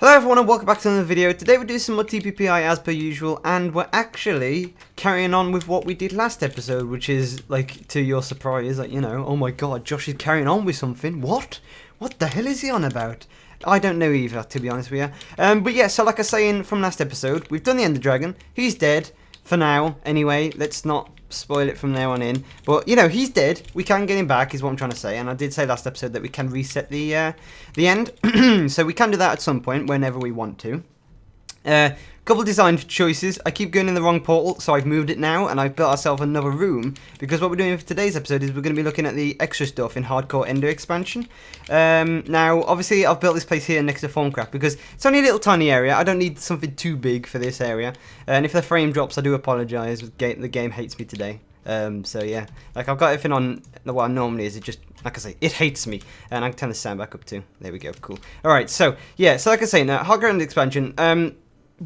Hello everyone and welcome back to another video. Today we're doing some more TPPI as per usual, and we're actually carrying on with what we did last episode, which is, like, to your surprise, like, you know, oh my god, Josh is carrying on with something. What? What the hell is he on about? I don't know either, to be honest with you. But yeah, so like I was saying from last episode, we've done the Ender Dragon. He's dead, for now, anyway. Let's not spoil it from now on in. But, you know, he's dead. We can get him back, is what I'm trying to say. And I did say last episode that we can reset the end. So we can do that at some point, whenever we want to. Couple design choices. I keep going in the wrong portal, so I've moved it now, and I've built ourselves another room, because what we're doing for today's episode is we're going to be looking at the extra stuff in Hardcore Ender Expansion. Now, obviously, I've built this place here next to Formcraft, because it's only a little tiny area. I don't need something too big for this area, and if the frame drops, I do apologise. The game hates me today. So yeah, like, I've got everything on what normally is. It just, like I say, it hates me. And I can turn the sound back up too. There we go, cool. Alright, so yeah, so like I say, now Hardcore Ender Expansion,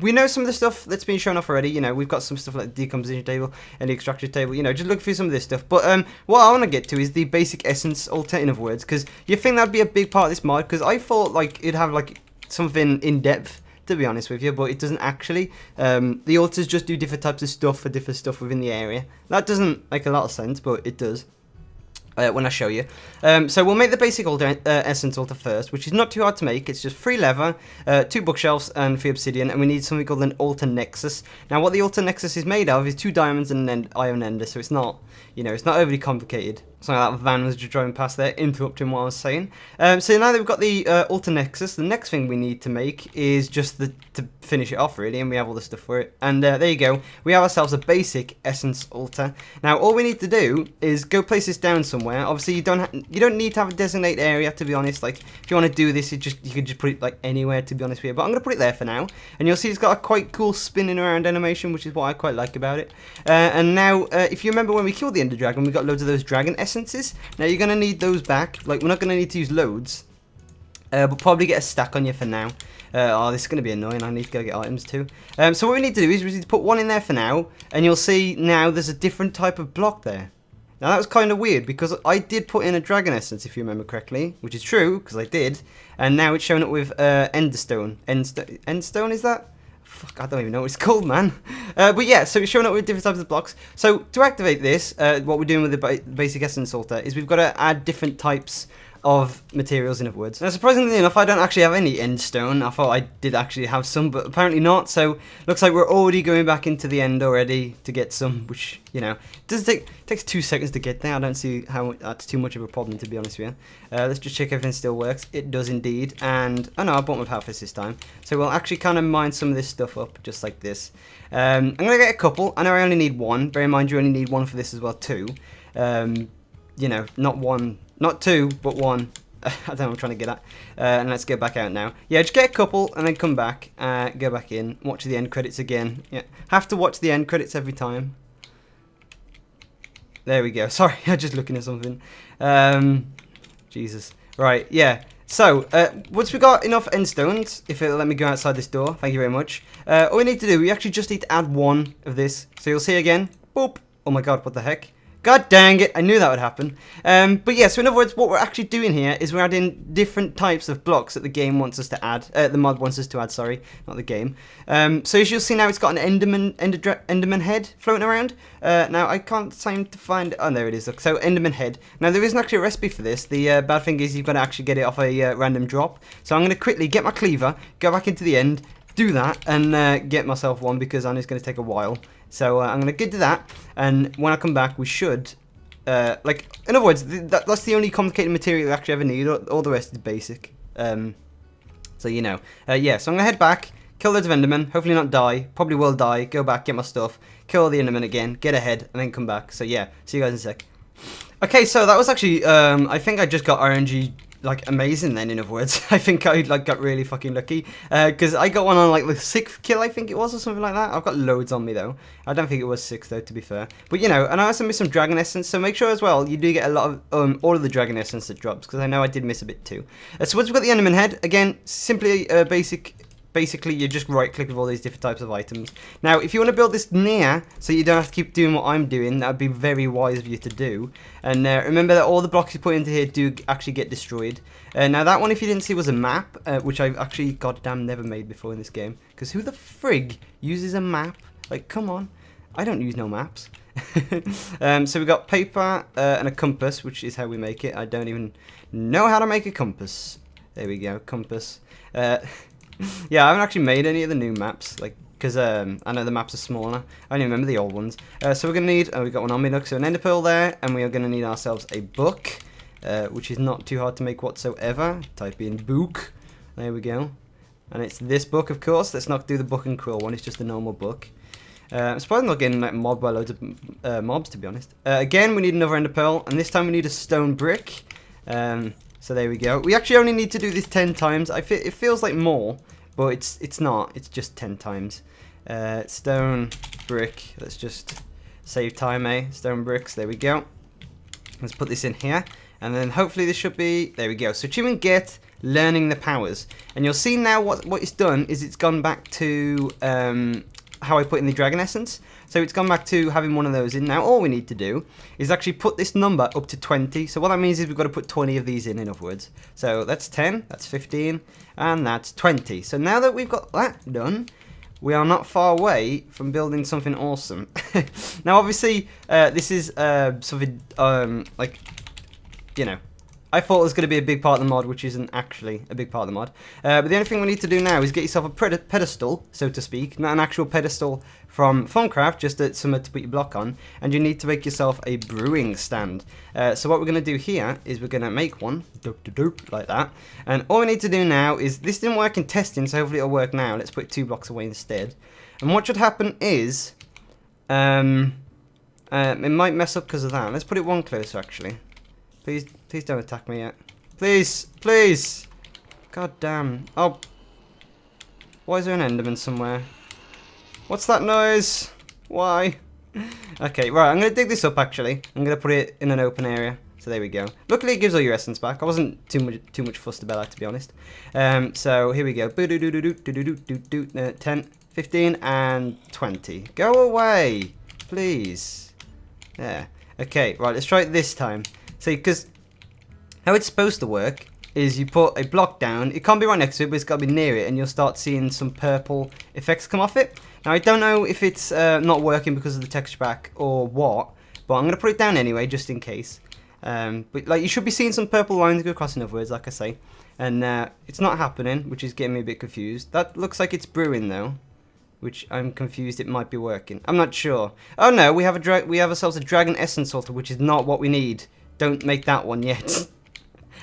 we know some of the stuff that's been shown off already. You know, we've got some stuff like the decomposition table and the extraction table. You know, just look through some of this stuff. But what I want to get to is the basic essence alter, in other words, because you think that'd be a big part of this mod, because I thought, like, it'd have, like, something in depth, to be honest with you, but it doesn't actually. The alters just do different types of stuff for different stuff within the area. That doesn't make a lot of sense, but it does. When I show you. So we'll make the basic altar, essence altar first, which is not too hard to make. It's just 3 leather, 2 bookshelves, and 3 obsidian, and we need something called an altar nexus. Now, what the altar nexus is made of is 2 diamonds and an iron ender, so it's not, you know, it's not overly complicated. Something like that van was just driving past there, interrupting what I was saying. So now that we've got the altar nexus, the next thing we need to make is just to finish it off, really, and we have all the stuff for it. And there you go. We have ourselves a basic essence altar. Now, all we need to do is go place this down somewhere. Obviously, you don't need to have a designated area, to be honest. Like, if you want to do this, you can just put it, like, anywhere, to be honest with you. But I'm going to put it there for now. And you'll see it's got a quite cool spinning around animation, which is what I quite like about it. And now, if you remember when we killed the Ender Dragon, we got loads of those dragon essences. Now, you're going to need those back. Like, we're not going to need to use loads. But probably get a stack on you for now. Oh, this is going to be annoying. I need to go get items too. So what we need to do is we need to put one in there for now. And you'll see now there's a different type of block there. Now, that was kind of weird, because I did put in a dragon essence, if you remember correctly. Which is true, because I did. And now it's showing up with Enderstone. Endstone, is that? Fuck, I don't even know what it's called, man. But yeah, so it's showing up with different types of blocks. So to activate this, what we're doing with the basic essence altar is we've got to add different types of materials, in other words. Now, surprisingly enough, I don't actually have any end stone. I thought I did actually have some, but apparently not. So looks like we're already going back into the end already to get some, which, you know, takes 2 seconds to get there. I don't see how that's too much of a problem, to be honest with you. Let's just check everything still works. It does indeed. And oh no, I bought my power fist this time. So we'll actually kind of mine some of this stuff up, just like this. I'm gonna get a couple. I know I only need 1. Bear in mind, you only need 1 for this as well too. You know, not 1. Not 2, but 1. I don't know what I'm trying to get at. And let's go back out now. Yeah, just get a couple and then come back. Go back in. Watch the end credits again. Yeah, have to watch the end credits every time. There we go. Sorry, I'm just looking at something. Jesus. Right, yeah. So, once we got enough end stones, if it'll let me go outside this door, thank you very much. All we need to do, we actually just need to add 1 of this. So you'll see again. Boop. Oh my god, what the heck? God dang it, I knew that would happen. But yeah, so in other words, what we're actually doing here is we're adding different types of blocks that the game wants us to add. The mod wants us to add, sorry, not the game. So as you'll see now, it's got an Enderman head floating around. Now, I can't seem to find... Oh, there it is. Look. So, Enderman head. Now, there isn't actually a recipe for this. The bad thing is you've got to actually get it off a random drop. So I'm going to quickly get my cleaver, go back into the end, do that, and get myself one, because I know it's going to take a while. So I'm going to get to that, and when I come back, we should, like, in other words, that's the only complicated material you actually ever need. All the rest is basic. So, you know. Yeah, so I'm going to head back, kill loads of Endermen, hopefully not die, probably will die, go back, get my stuff, kill all the Endermen again, get ahead, and then come back. So, yeah, see you guys in a sec. Okay, so that was actually, I think I just got RNG, like, amazing then, in other words. I think I, like, got really fucking lucky, because I got one on, like, the 6th kill, I think it was, or something like that. I've got loads on me, though. I don't think it was 6, though, to be fair. But, you know, and I also missed some dragon essence, so make sure as well you do get a lot of, all of the dragon essence that drops, because I know I did miss a bit, too. So once we've got the Enderman head, again, simply a basic basically you just right click with all these different types of items. Now if you want to build this near, so you don't have to keep doing what I'm doing, that would be very wise of you to do. And remember that all the blocks you put into here do actually get destroyed. Now that one, if you didn't see, was a map, which I've actually goddamn never made before in this game, because who the frig uses a map? Like, come on, I don't use no maps. So we got paper and a compass, which is how we make it. I don't even know how to make a compass. There we go, compass. Yeah, I haven't actually made any of the new maps, like, because I know the maps are smaller. I only remember the old ones. So we're going to need, we got one on me, look, so an ender pearl there, and we are going to need ourselves a book, which is not too hard to make whatsoever. Type in book. There we go. And it's this book, of course. Let's not do the book and quill one, it's just a normal book. I'm surprised I'm not getting like, mobbed by loads of mobs, to be honest. Again, we need another ender pearl, and this time we need a stone brick. So there we go. We actually only need to do this 10 times. It feels like more, but it's not. It's just 10 times. Stone brick. Let's just save time, eh? Stone bricks. There we go. Let's put this in here, and then hopefully this should be. There we go. So achievement get learning the powers, and you'll see now what it's done is it's gone back to how I put in the dragon essence. So it's gone back to having one of those in. Now all we need to do is actually put this number up to 20. So what that means is we've got to put 20 of these in other words. So that's 10, that's 15, and that's 20. So now that we've got that done, we are not far away from building something awesome. Now obviously this is something like, you know, I thought it was going to be a big part of the mod, which isn't actually a big part of the mod. But the only thing we need to do now is get yourself a pedestal, so to speak. Not an actual pedestal from Thaumcraft, just somewhere to put your block on. And you need to make yourself a brewing stand. So what we're going to do here is we're going to make one, like that. And all we need to do now is, this didn't work in testing, so hopefully it'll work now. Let's put it 2 blocks away instead. And what should happen is, it might mess up because of that. Let's put it 1 closer, actually. Please don't attack me yet. Please, please. God damn. Oh. Why is there an enderman somewhere? What's that noise? Why? Okay, right, I'm going to dig this up actually. I'm going to put it in an open area. So there we go. Luckily it gives all your essence back. I wasn't too much fussed about that, to be honest. So here we go. 10, 15, and 20. Go away, please. There. Okay, right, let's try it this time. See, because how it's supposed to work is you put a block down. It can't be right next to it, but it's got to be near it, and you'll start seeing some purple effects come off it. Now, I don't know if it's not working because of the texture pack or what, but I'm going to put it down anyway, just in case. But like, you should be seeing some purple lines go across, in other words, like I say. And it's not happening, which is getting me a bit confused. That looks like it's brewing, though, which I'm confused it might be working. I'm not sure. Oh, no, we have ourselves a dragon essence altar, which is not what we need. Don't make that one yet.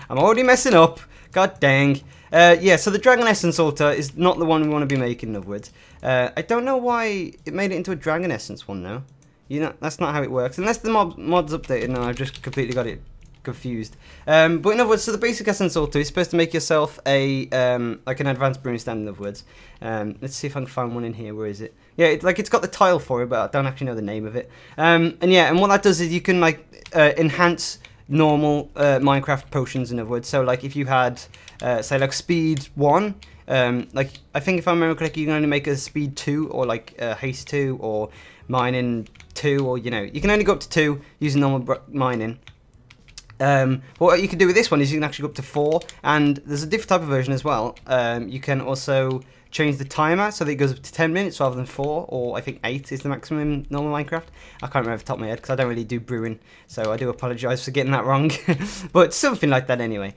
I'm already messing up. God dang. Yeah, so the dragon essence altar is not the one we want to be making, in other words. I don't know why it made it into a dragon essence one, though. You know, that's not how it works. Unless the mod's updated, and I've just completely got it confused. But in other words, so the basic essence altar is supposed to make yourself a like an advanced brewing stand, in other words. Let's see if I can find one in here. Where is it? Yeah, it's got the tile for it, but I don't actually know the name of it. And yeah, and what that does is you can like enhance normal Minecraft potions, in other words. So like if you had say like speed 1, like I think if I remember correctly, you can only make a speed 2 or like haste 2 or mining 2, or you know, you can only go up to 2 using normal mining. What you can do with this one is you can actually go up to 4, and there's a different type of version as well. You can also change the timer so that it goes up to 10 minutes rather than 4, or I think 8 is the maximum normal Minecraft. I can't remember off the top of my head because I don't really do brewing, so I do apologise for getting that wrong. But something like that anyway.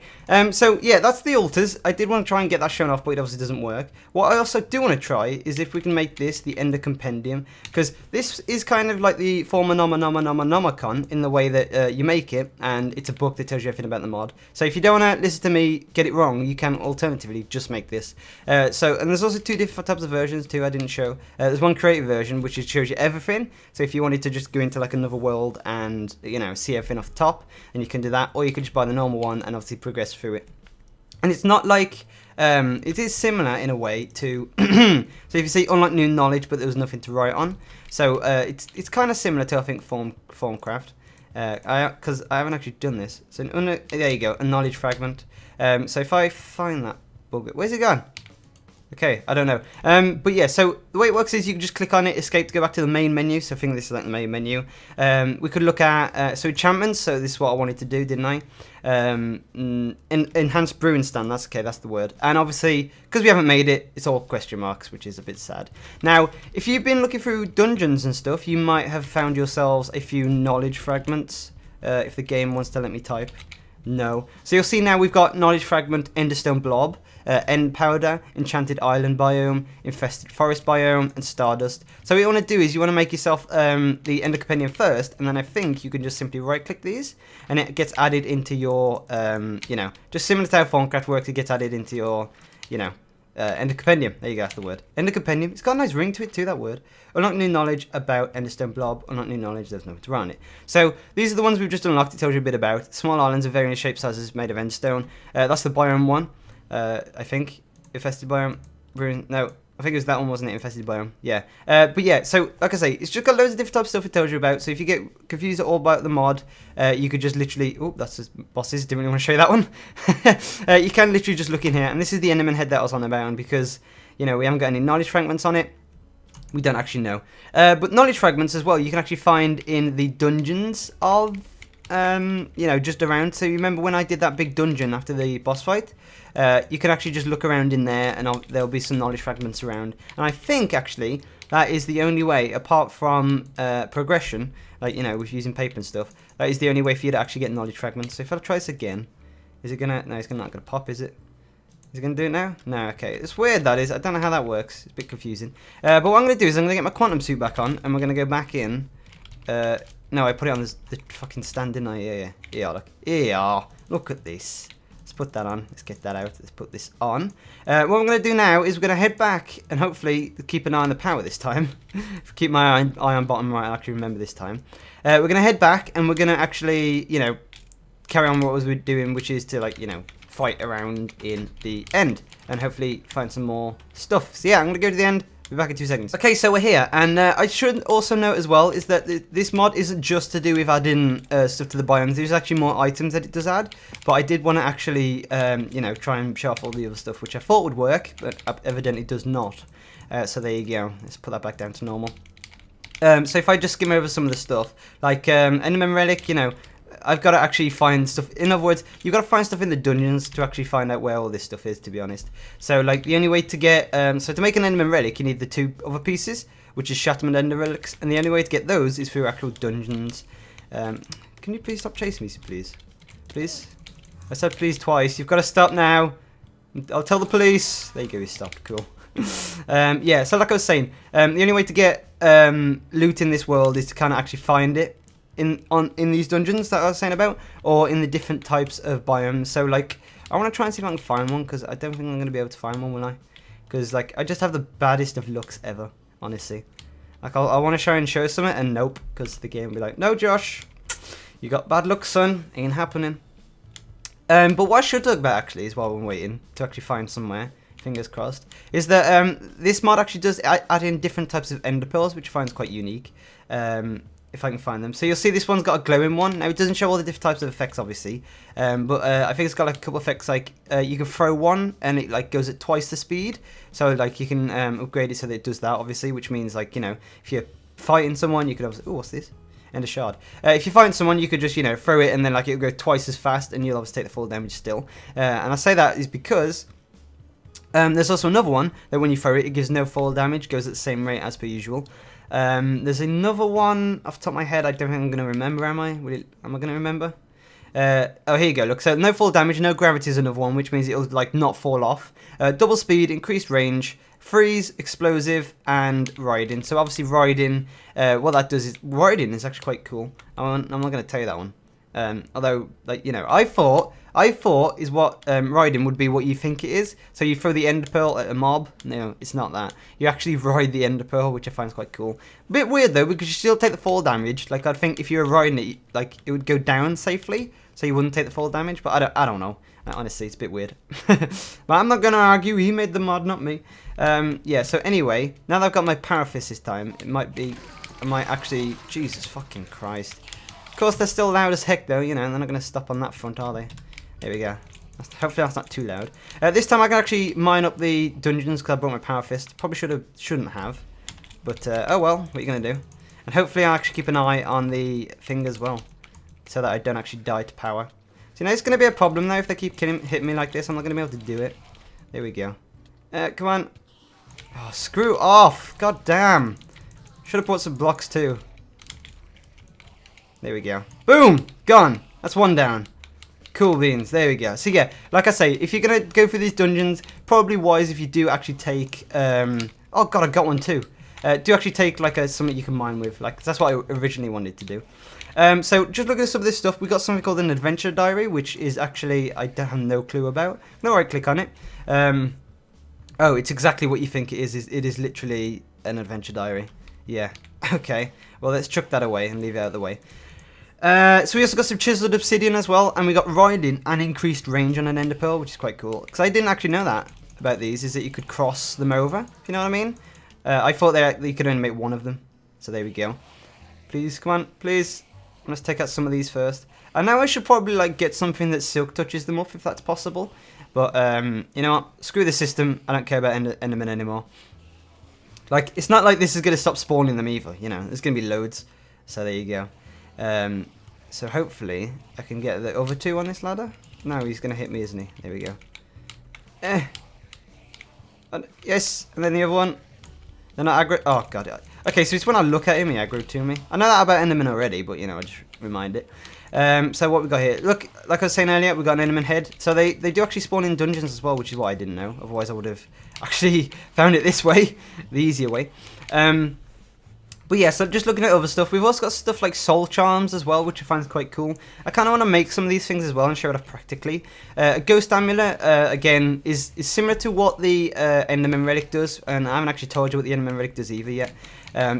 So yeah, that's the altars. I did want to try and get that shown off, but it obviously doesn't work. What I also do want to try is if we can make this the Ender Compendium, because this is kind of like the former Nomicon in the way that you make it, and it's a book that tells you everything about the mod. So if you don't want to listen to me get it wrong, you can alternatively just make this. And there's also 2 different types of versions too I didn't show. There's one creative version which shows you everything, so if you wanted to just go into like another world and, you know, see everything off the top, then you can do that, or you can just buy the normal one and obviously progress through it. And it's not like, it is similar in a way to, so if you see unlock new knowledge but there was nothing to write on, so it's kind of similar to, I think, Thaumcraft, because I haven't actually done this. So there you go, a knowledge fragment. So if I find that bug, where's it gone? Okay, I don't know. But yeah, so the way it works is you can just click on it, escape to go back to the main menu. So I think this is like the main menu. We could look at, so enchantments. So this is what I wanted to do, didn't I? Enhanced brewing stand, that's okay, that's the word. And obviously, because we haven't made it, it's all question marks, which is a bit sad. Now, if you've been looking through dungeons and stuff, you might have found yourselves a few knowledge fragments. If the game wants to let me type. No. So you'll see now we've got knowledge fragment, enderstone blob, end powder, enchanted island biome, infested forest biome, and stardust. So what you want to do is you want to make yourself the ender compendium first, and then I think you can just simply right click these, and it gets added into your, you know, just similar to how Formcraft works, it gets added into your, you know, ender compendium. There you go, that's the word. Ender compendium. It's got a nice ring to it too, that word. Unlock new knowledge about enderstone blob. Unlock new knowledge, there's nothing to write on it. So these are the ones we've just unlocked. It tells you a bit about. Small islands of varying shapes, sizes made of endstone. That's the biome one. I think. Infested biome. No, I think it was that one, wasn't it? Infested biome. Yeah. But yeah, so like I say, it's just got loads of different types of stuff it tells you about. So if you get confused at all about the mod, you could just literally... Oh, that's just bosses. Didn't really want to show you that one. You can literally just look in here. And this is the Enderman head that I was on about. And because, you know, we haven't got any knowledge fragments on it, we don't actually know. But knowledge fragments as well, you can actually find in the dungeons of... you know, just around. So you remember when I did that big dungeon after the boss fight? You can actually just look around in there, and there'll be some knowledge fragments around. And I think actually that is the only way, apart from progression, like, you know, with using paper and stuff, that is the only way for you to actually get knowledge fragments. So if I try this again, is it gonna? No, it's not gonna pop, is it? Is it gonna do it now? No, okay. It's weird, that is. I don't know how that works. It's a bit confusing. But what I'm gonna do is I'm gonna get my quantum suit back on, and we're gonna go back in. No, I put it on the fucking stand, didn't I? Yeah. Look. Yeah. Look at this. Let's put that on. Let's get that out. Let's put this on. What I'm going to do now is we're going to head back and hopefully keep an eye on the power this time. Keep my eye on bottom right. I'll actually remember this time. We're going to head back and we're going to actually, you know, carry on what we're doing, which is to, like, you know, fight around in the end and hopefully find some more stuff. So yeah, I'm going to go to the end. Be back in 2 seconds. Okay, so we're here, and I should also note as well is that this mod isn't just to do with adding stuff to the biomes. There's actually more items that it does add, but I did want to actually, you know, try and show off all the other stuff, which I thought would work, but evidently does not. So there you go. Let's put that back down to normal. So if I just skim over some of the stuff, like Enderman Relic, you know, I've got to actually find stuff. In other words, you've got to find stuff in the dungeons to actually find out where all this stuff is, to be honest. So, like, the only way to get... so, to make an Enderman Relic, you need the 2 other pieces, which is Shatterman Ender Relics. And the only way to get those is through actual dungeons. Can you please stop chasing me, please? Please? I said please twice. You've got to stop now. I'll tell the police. There you go, he stopped. Cool. Yeah, so like I was saying, the only way to get loot in this world is to kind of actually find it. In these dungeons that I was saying about, or in the different types of biomes. So, like, I want to try and see if I can find one, because I don't think I'm going to be able to find one, will I? Because, like, I just have the baddest of looks ever, honestly. Like, I want to try and show something, and nope, because the game will be like, no, Josh, you got bad looks, son, ain't happening. But what I should talk about, actually, is while we're waiting to actually find somewhere, fingers crossed, is that this mod actually does add in different types of ender pearls, which I find is quite unique. If I can find them. So you'll see this one's got a glowing one. Now it doesn't show all the different types of effects, obviously, but I think it's got like a couple of effects, like you can throw one and it like goes at twice the speed. So like you can upgrade it so that it does that, obviously, which means, like, you know, if you're fighting someone, you could obviously... Oh, what's this? Ender shard. If you find someone, you could just, you know, throw it and then like it'll go twice as fast and you'll obviously take the full damage still. And I say that is because there's also another one that when you throw it, it gives no fall damage, goes at the same rate as per usual. There's another one off the top of my head. I don't think I'm going to remember, am I? Am I going to remember? Oh, here you go. Look, so no fall damage, no gravity is another one, which means it'll, like, not fall off. Double speed, increased range, freeze, explosive, and riding. So obviously riding, what that does is, riding is actually quite cool. I'm not going to tell you that one. Although, like, you know, I thought is what riding would be what you think it is. So you throw the ender pearl at a mob. No, it's not that. You actually ride the ender pearl, which I find is quite cool. A bit weird though, because you still take the fall damage. Like, I'd think if you were riding it, like, it would go down safely, so you wouldn't take the fall damage. But I don't know. Honestly, it's a bit weird. But I'm not gonna argue. He made the mod, not me. Yeah. So anyway, now that I've got my power fist this time, I might actually. Jesus fucking Christ. Of course, they're still loud as heck, though, you know, and they're not going to stop on that front, are they? There we go. Hopefully that's not too loud. This time I can actually mine up the dungeons because I brought my power fist. Probably shouldn't have. But, oh well, what are you going to do? And hopefully I'll actually keep an eye on the thing as well. So that I don't actually die to power. So, you know, it's going to be a problem though if they keep hitting me like this. I'm not going to be able to do it. There we go. Come on. Oh, screw off. God damn. Should have brought some blocks too. There we go. Boom! Gone. That's one down. Cool beans. There we go. So yeah, like I say, if you're going to go through these dungeons, probably wise if you do actually take... oh god, I got one too. Do actually take like something you can mine with. Like that's what I originally wanted to do. So just look at some of this stuff. We got something called an adventure diary, which is actually I have no clue about. No, right click on it. Oh, it's exactly what you think it is. It is literally an adventure diary. Yeah. Okay. Well, let's chuck that away and leave it out of the way. So we also got some chiseled obsidian as well, and we got riding and increased range on an ender pearl, which is quite cool. Because I didn't actually know that about these, is that you could cross them over, if you know what I mean. I thought that you could only make one of them. So there we go. Please, come on, please. Let's take out some of these first. And now I should probably like get something that silk touches them up if that's possible. But you know what? Screw the system. I don't care about Endermen anymore. Like it's not like this is gonna stop spawning them either. You know, there's gonna be loads. So there you go. So hopefully I can get the other two on this ladder. No, he's gonna hit me, isn't he? There we go. Yes, and then the other one. They're not aggro. Oh god. Okay, so it's when I look at him, he aggro to me. I know that about Enderman already, but you know, I just remind it. So what we got here? Look, like I was saying earlier, we got an Enderman head. So they do actually spawn in dungeons as well, which is what I didn't know. Otherwise, I would have actually found it this way, the easier way. But yeah, so just looking at other stuff, we've also got stuff like soul charms as well, which I find quite cool. I kind of want to make some of these things as well and show it off practically. A ghost amulet, again, is similar to what the Enderman relic does, and I haven't actually told you what the Enderman relic does either yet.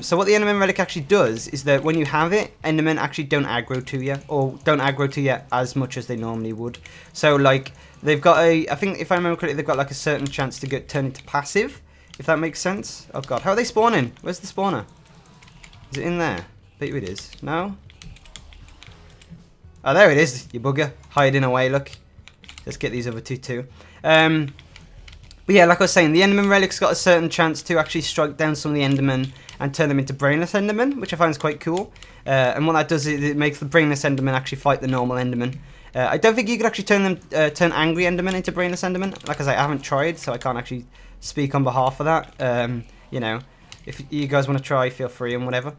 So what the Enderman relic actually does is that when you have it, Endermen actually don't aggro to you, or don't aggro to you as much as they normally would. So like, they've got I think if I remember correctly, they've got like a certain chance to get turned into passive, if that makes sense. Oh god, how are they spawning? Where's the spawner? Is it in there? Bet you it is. No? Oh, there it is, you bugger. Hiding away, look. Let's get these other two too. But yeah, like I was saying, the Enderman Relic's got a certain chance to actually strike down some of the Endermen and turn them into brainless Endermen, which I find is quite cool. And what that does is it makes the brainless Endermen actually fight the normal Endermen. I don't think you could actually turn angry Endermen into brainless Endermen. Like I say, I haven't tried, so I can't actually speak on behalf of that. You know. If you guys want to try, feel free and whatever.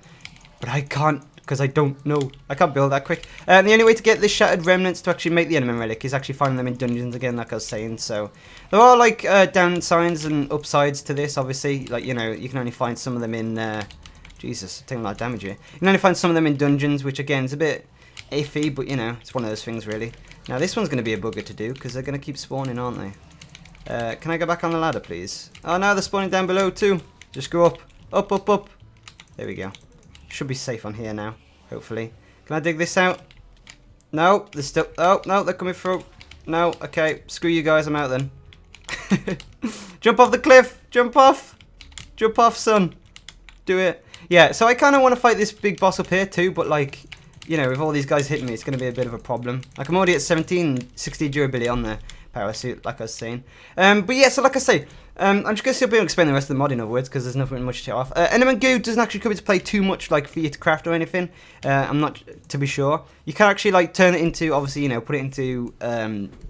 But I can't, because I don't know. I can't build that quick. And the only way to get the Shattered Remnants to actually make the Enderman Relic is actually finding them in dungeons again, like I was saying. So there are, like, downsides and upsides to this, obviously. Like, you know, you can only find some of them in... Jesus, I'm taking a lot of damage here. You can only find some of them in dungeons, which, again, is a bit iffy. But, you know, it's one of those things, really. Now, this one's going to be a bugger to do, because they're going to keep spawning, aren't they? Can I go back on the ladder, please? Oh, no, they're spawning down below, too. Just go up. Up, up, up. There we go. Should be safe on here now, hopefully. Can I dig this out? No, there's still... Oh, no, they're coming through. No, okay. Screw you guys, I'm out then. Jump off the cliff! Jump off! Jump off, son. Do it. Yeah, so I kind of want to fight this big boss up here too, but like, you know, with all these guys hitting me, it's going to be a bit of a problem. Like, I'm already at 1760 durability on the power suit, like I was saying. But yeah, so like I say... I'm just going to still be able to explain the rest of the mod in other words, because there's nothing much to show off. Enderman Goo doesn't actually come into play too much, like, for you to craft or anything. I'm not, to be sure. You can actually, like, turn it into, obviously, you know, put it into,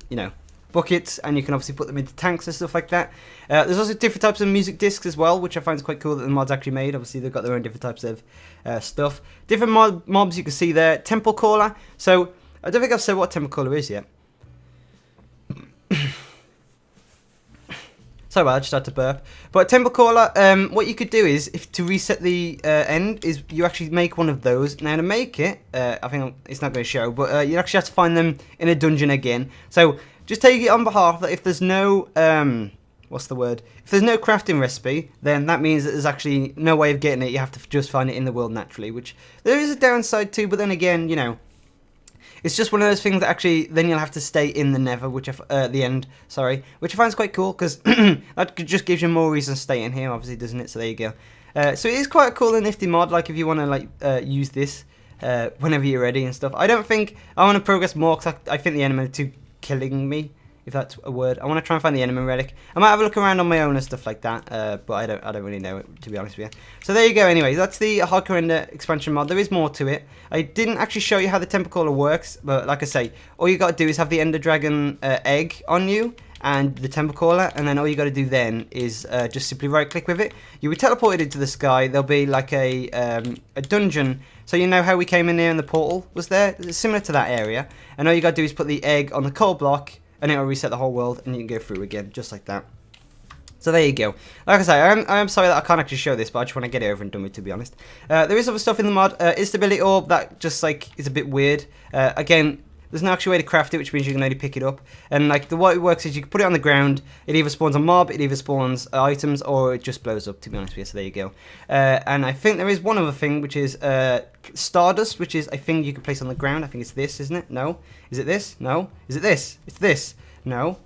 you know, buckets, and you can obviously put them into tanks and stuff like that. There's also different types of music discs as well, which I find is quite cool that the mod's actually made. Obviously, they've got their own different types of stuff. Different mobs you can see there. Temple Caller. So, I don't think I've said what Temple Caller is yet. Sorry, I just had to burp. But Temple Caller, what you could do is, if to reset the end, is you actually make one of those. Now to make it, I think it's not going to show, but you actually have to find them in a dungeon again. So just take it on behalf that if there's no, what's the word? If there's no crafting recipe, then that means that there's actually no way of getting it. You have to just find it in the world naturally, which there is a downside to, but then again, you know, it's just one of those things that actually, then you'll have to stay in the nether, which the end, sorry, which I find is quite cool, because that just gives you more reason to stay in here, obviously, doesn't it? So there you go. So it is quite a cool and nifty mod, like, if you want to, like, use this whenever you're ready and stuff. I don't think I want to progress more, because I think the enemy are too killing me, if that's a word. I want to try and find the enemy relic. I might have a look around on my own and stuff like that, but I don't really know it, to be honest with you. So there you go. Anyway, that's the Hardcore Render expansion mod. There is more to it. I didn't actually show you how the Temple Caller works, but like I say, all you got to do is have the Ender Dragon egg on you and the Temple Caller, and then all you got to do then is just simply right click with it. You will be teleported into the sky. There'll be like a dungeon. So you know how we came in here and the portal was there? It's similar to that area. And all you got to do is put the egg on the coal block, and it'll reset the whole world, and you can go through again, just like that. So there you go. Like I say, I am sorry that I can't actually show this, but I just want to get it over and done with, to be honest. There is other stuff in the mod. Instability Orb, that just like is a bit weird. Again, there's no actual way to craft it, which means you can only pick it up. And like the way it works is you can put it on the ground. It either spawns a mob, it either spawns items, or it just blows up, to be honest with you. So there you go. And I think there is one other thing, which is Stardust, which is a thing you can place on the ground. I think it's this, isn't it? No. Is it this? No. Is it this? It's this. No.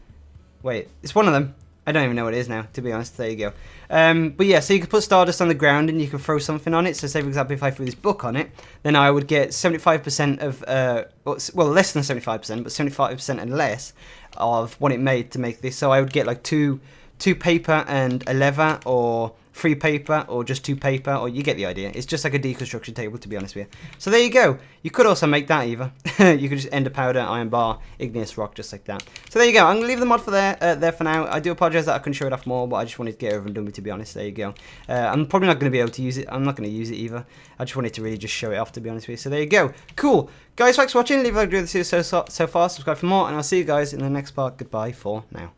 Wait. It's one of them. I don't even know what it is now, to be honest. There you go. But yeah, so you can put Stardust on the ground and you can throw something on it. So say, for example, if I threw this book on it, then I would get 75% of, well, less than 75%, but 75% and less of what it made to make this. So I would get like two paper and a leather, or 3 paper, or just 2 paper, or you get the idea. It's just like a deconstruction table, to be honest with you. So there you go. You could also make that either. You could just Ender Powder, Iron Bar, Igneous Rock, just like that. So there you go. I'm going to leave the mod for there for now. I do apologise that I couldn't show it off more, but I just wanted to get over and done with, to be honest. There you go. I'm probably not going to be able to use it. I'm not going to use it either. I just wanted to really just show it off, to be honest with you. So there you go. Cool. Guys, thanks for watching. Leave a like if you enjoyed the series so far. Subscribe for more, and I'll see you guys in the next part. Goodbye for now.